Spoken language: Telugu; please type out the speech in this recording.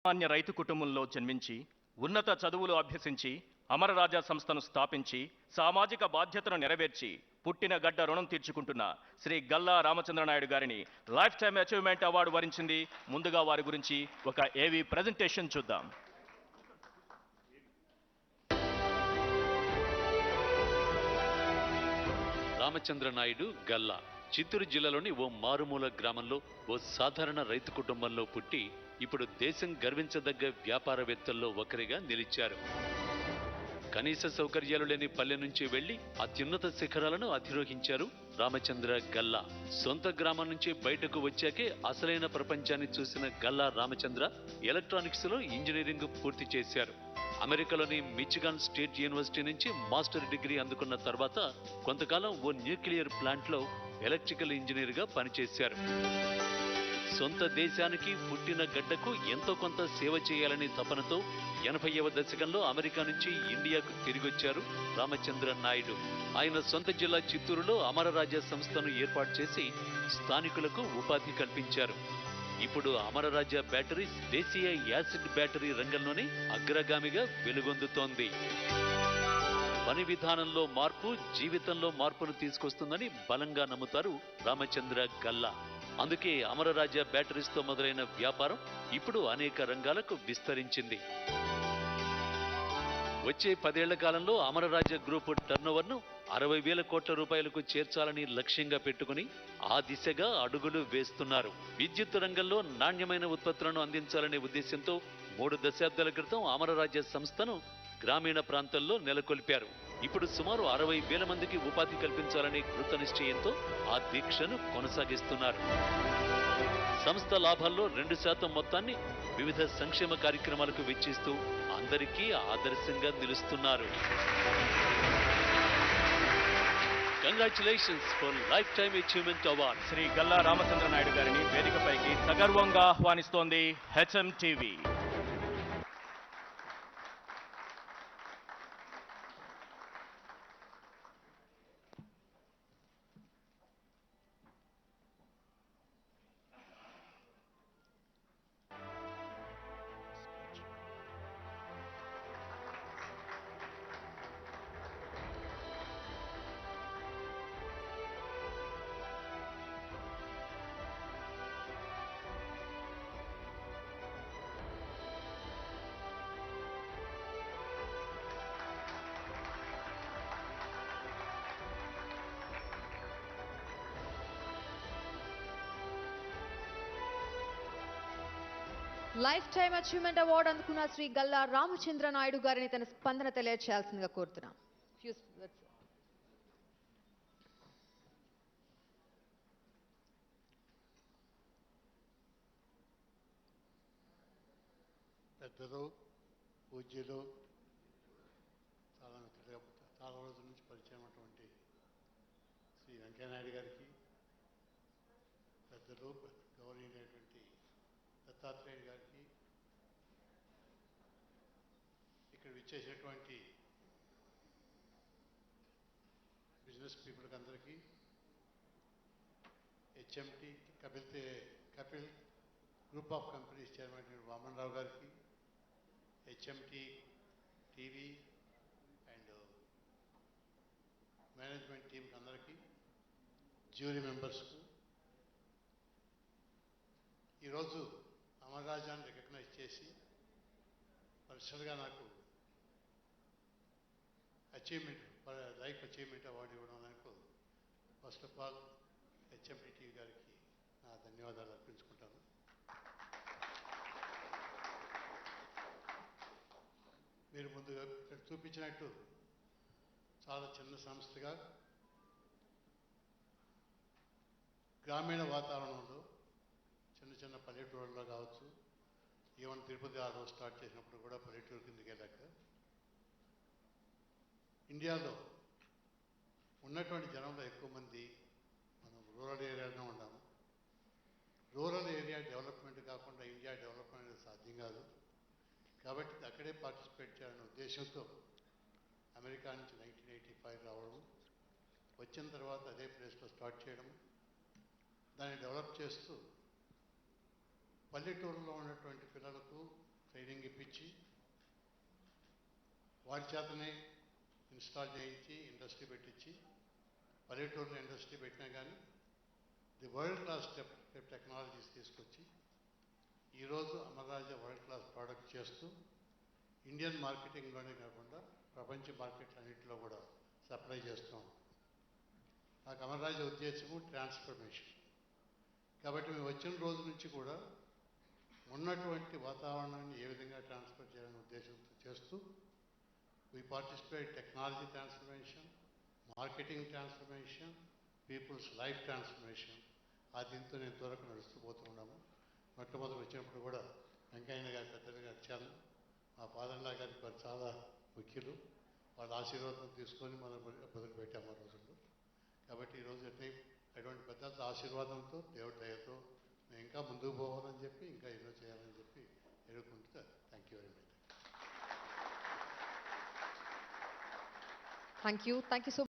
సామాన్య రైతు కుటుంబంలో జన్మించి ఉన్నత చదువులు అభ్యసించి అమరరాజా సంస్థను స్థాపించి సామాజిక బాధ్యతను నెరవేర్చి పుట్టిన గడ్డ రుణం తీర్చుకుంటున్న శ్రీ గల్లా రామచంద్రనాయుడు గారిని లైఫ్ టైమ్ అచీవ్మెంట్ అవార్డు వరించింది. ముందుగా వారి గురించి ఒక ఏవీ ప్రెజెంటేషన్ చూద్దాం. రామచంద్రనాయుడు గల్లా చిత్తూరు జిల్లాలోని ఓ మారుమూల గ్రామంలో ఓ సాధారణ రైతు కుటుంబంలో పుట్టి ఇప్పుడు దేశం గర్వించదగ్గ వ్యాపారవేత్తల్లో ఒకరిగా నిలిచారు. కనీస సౌకర్యాలు లేని పల్లె నుంచి వెళ్లి అత్యున్నత శిఖరాలను అధిరోహించారు రామచంద్ర గల్లా. సొంత గ్రామం నుంచి బయటకు వచ్చాకే అసలైన ప్రపంచాన్ని చూసిన గల్లా రామచంద్ర ఎలక్ట్రానిక్స్ లో ఇంజనీరింగ్ పూర్తి చేశారు. అమెరికాలోని మిచిగాన్ స్టేట్ యూనివర్సిటీ నుంచి మాస్టర్ డిగ్రీ అందుకున్న తర్వాత కొంతకాలం ఓ న్యూక్లియర్ ప్లాంట్ లో ఎలక్ట్రికల్ ఇంజనీర్ గా పనిచేశారు. సొంత దేశానికి పుట్టిన గడ్డకు ఎంతో కొంత సేవ చేయాలనే తపనతో 80వ దశకంలో అమెరికా నుంచి ఇండియాకు తిరిగొచ్చారు రామచంద్ర నాయుడు. ఆయన సొంత జిల్లా చిత్తూరులో అమరరాజా సంస్థను ఏర్పాటు చేసి స్థానికులకు ఉపాధి కల్పించారు. ఇప్పుడు అమరరాజా బ్యాటరీస్ దేశీయ యాసిడ్ బ్యాటరీ రంగంలోనే అగ్రగామిగా వెలుగొందుతోంది. పని విధానంలో మార్పు జీవితంలో మార్పును తీసుకొస్తుందని బలంగా నమ్ముతారు రామచంద్ర గల్లా. అందుకే అమరరాజా బ్యాటరీస్ తో మొదలైన వ్యాపారం ఇప్పుడు అనేక రంగాలకు విస్తరించింది. వచ్చే 10 ఏళ్ల కాలంలో అమరరాజా గ్రూప్ టర్నోవర్ను 60,000 కోట్ల రూపాయలకు చేర్చాలని లక్ష్యంగా పెట్టుకుని ఆ దిశగా అడుగులు వేస్తున్నారు. విద్యుత్ రంగంలో నాణ్యమైన ఉత్పత్తులను అందించాలనే ఉద్దేశంతో 3 దశాబ్దాల క్రితం అమరరాజా సంస్థను గ్రామీణ ప్రాంతాల్లో నెలకొల్పారు. ఇప్పుడు సుమారు 60,000 మందికి ఉపాధి కల్పించాలనే కృత నిశ్చయంతో ఆ దీక్షను కొనసాగిస్తున్నారు. సంస్థ లాభాల్లో 2% మొత్తాన్ని వివిధ సంక్షేమ కార్యక్రమాలకు వెచ్చిస్తూ అందరికీ ఆదర్శంగా నిలుస్తున్నారు. Congratulations for life time achievement award. Shri Galla Ramachandranaidu గారిని వేదికపైకి సగర్వంగా ఆహ్వానిస్తోంది HM TV. Life time achievement award అందుకున్న శ్రీ గల్లా రామచంద్ర నాయుడు గారిని తన స్పందన తెలియచేయాల్సిందిగా కోరుతున్నాం. పెద్దలు పూజ్యులు చాలా రోజుల నుంచి పరిచయం అటువంటి శ్రీ వెంకయ్యనాయుడు గారికి, పెద్దలు గౌరవనీయులైనటువంటి దత్తాత్రేయుడు గారికి, ఇక్కడ విచ్చేసినటువంటి బిజినెస్ పీపుల్కి అందరికీ, HMT Kapil group of companies chairman Vaman Rao గారికి, హెచ్ఎంటి టీవీ అండ్ మేనేజ్మెంట్ టీంకి అందరికీ, జ్యూరీ మెంబర్స్కు, ఈరోజు అమరరాజాన్ని రికగ్నైజ్ చేసి పర్సనల్గా నాకు లైఫ్ అచీవ్మెంట్ అవార్డు ఇవ్వడం నాకు first of all HMT TV గారికి నా ధన్యవాదాలు అర్పించుకుంటాను. మీరు ముందుగా ఇక్కడ చూపించినట్టు చాలా చిన్న సంస్థగా గ్రామీణ వాతావరణంలో చిన్న చిన్న పల్లెటూరులో కావచ్చు, ఈవెన్ తిరుపతి ఆ రోజు స్టార్ట్ చేసినప్పుడు కూడా పల్లెటూరు కిందకి వెళ్ళాక ఇండియాలో ఉన్నటువంటి జనంలో ఎక్కువ మంది మనం రూరల్ ఏరియాలో ఉన్నాము. రూరల్ ఏరియా డెవలప్మెంట్ కాకుండా ఇండియా డెవలప్మెంట్ అనేది సాధ్యం కాదు. కాబట్టి అక్కడే పార్టిసిపేట్ చేయాలనే ఉద్దేశంతో అమెరికా నుంచి 1985 రావడం, వచ్చిన తర్వాత అదే ప్లేస్లో స్టార్ట్ చేయడం, దాన్ని డెవలప్ చేస్తూ పల్లెటూరులో ఉన్నటువంటి పిల్లలకు ట్రైనింగ్ ఇప్పించి వారి చేతనే ఇన్స్టాల్ చేయించి ఇండస్ట్రీ పెట్టించి పల్లెటూరులో ఇండస్ట్రీ పెట్టినా కానీ ది వరల్డ్ క్లాస్ టెక్నాలజీస్ తీసుకొచ్చి ఈరోజు అమరరాజా వరల్డ్ క్లాస్ ప్రోడక్ట్ చేస్తూ ఇండియన్ మార్కెటింగ్లోనే కాకుండా ప్రపంచ మార్కెట్లన్నింటిలో కూడా సప్లై చేస్తాం. నాకు అమరరాజా ఉద్దేశము ట్రాన్స్ఫర్మేషన్. కాబట్టి మేము వచ్చిన రోజు నుంచి కూడా ఉన్నటువంటి వాతావరణాన్ని ఏ విధంగా ట్రాన్స్ఫర్ చేయాలనే ఉద్దేశంతో చేస్తూ we participate technology transformation, marketing transformation, people's life transformation. ఆ దీంతో నేను త్వరకు నడుస్తూ పోతున్నాము. మొట్టమొదటి వచ్చినప్పుడు కూడా వెంకయ్య గారు పెద్దలు గారు వచ్చాను. మా ఫాదర్లా గారికి వారు చాలా ముఖ్యులు. వాళ్ళ ఆశీర్వాదం తీసుకొని మనం మొదలు పెట్టాము ఆ రోజుల్లో. కాబట్టి ఈరోజు అటువంటి పెద్దల ఆశీర్వాదంతో దేవుడి దయతో మేము ఇంకా ముందుకు పోవాలని చెప్పి ఇంకా ఎన్నో చేయాలని చెప్పి ఎదుర్కొంటూ thank you very much. Thank you. Thank you so